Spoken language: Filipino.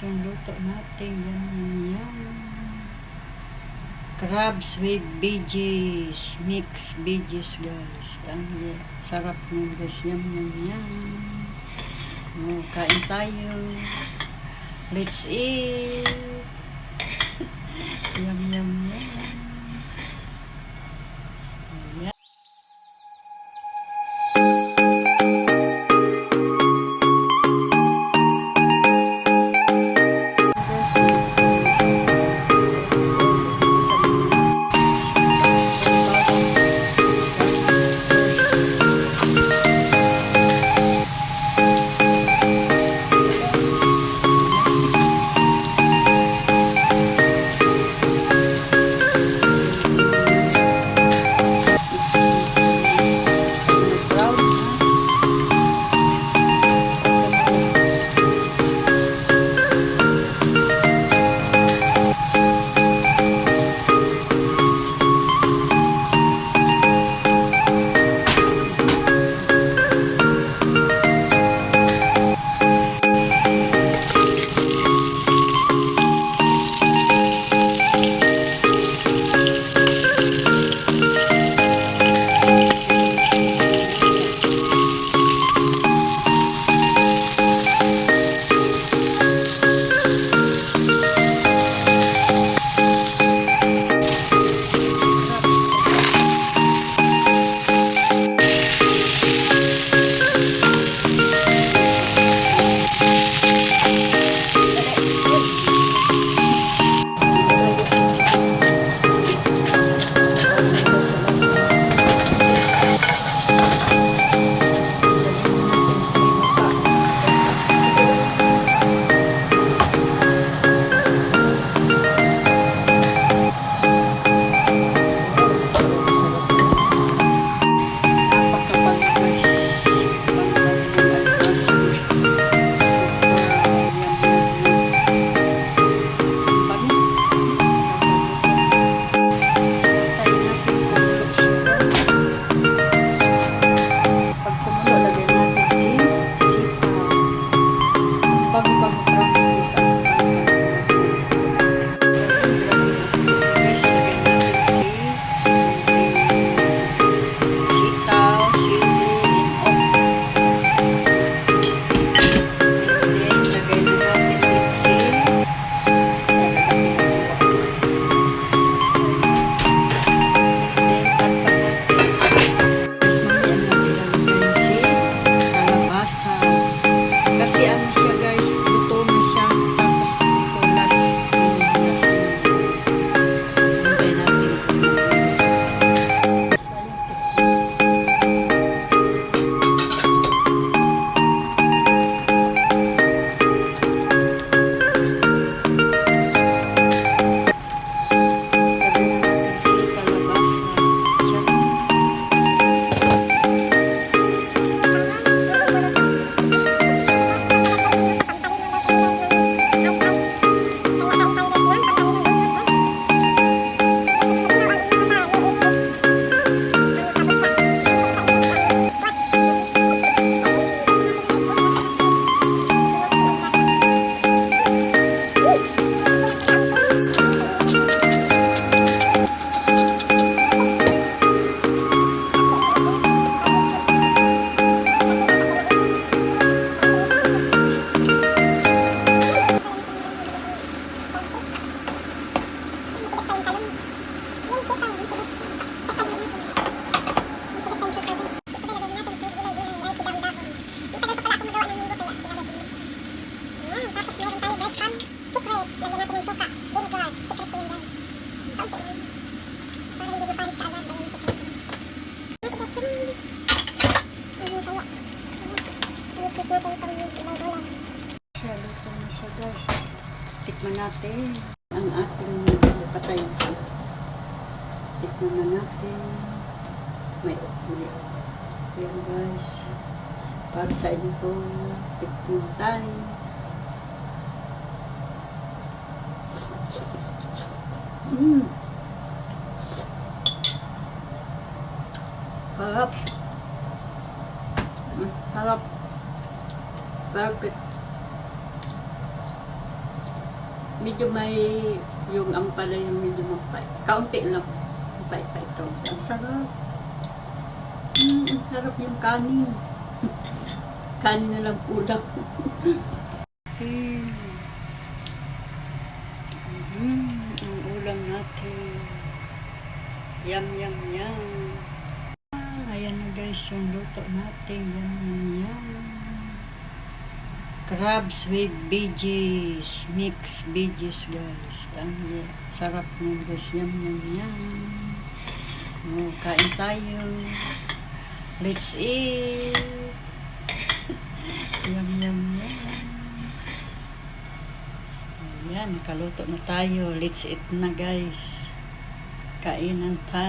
yung luto natin. Yum. Crabs with veggies. Mixed veggies, guys. Ang sarap niyan, guys. Yum. Kain tayo. Let's eat. Yum. Kasi ano siya, guys, luto na siya, tapos itulas. Hintay natin. Luto na siya, guys. Tikman natin ang ating patay. Tikman na natin. May yan, guys. Para sa inyo ito, tikman tayo. Harap. Harap. Perfect. medyo may, yung ampalaya medyo mapait. Kaunti lang. Mapait-pait kaunti. Ang sarap. Ang sarap yung kanin. Kanin na lang kulang. Okay. Ang ulam natin. Yum, yum, yum. Ayan na guys yung luto natin. Yum, yum, yum. Crabs with veggies. Mixed veggies guys. Ang sarap niya guys. Yum, yum, yum. Oh, kain tayo. Let's eat. Yum, yum, yum. Ayan, kaluto na tayo. Let's eat na guys. Kainan tayo.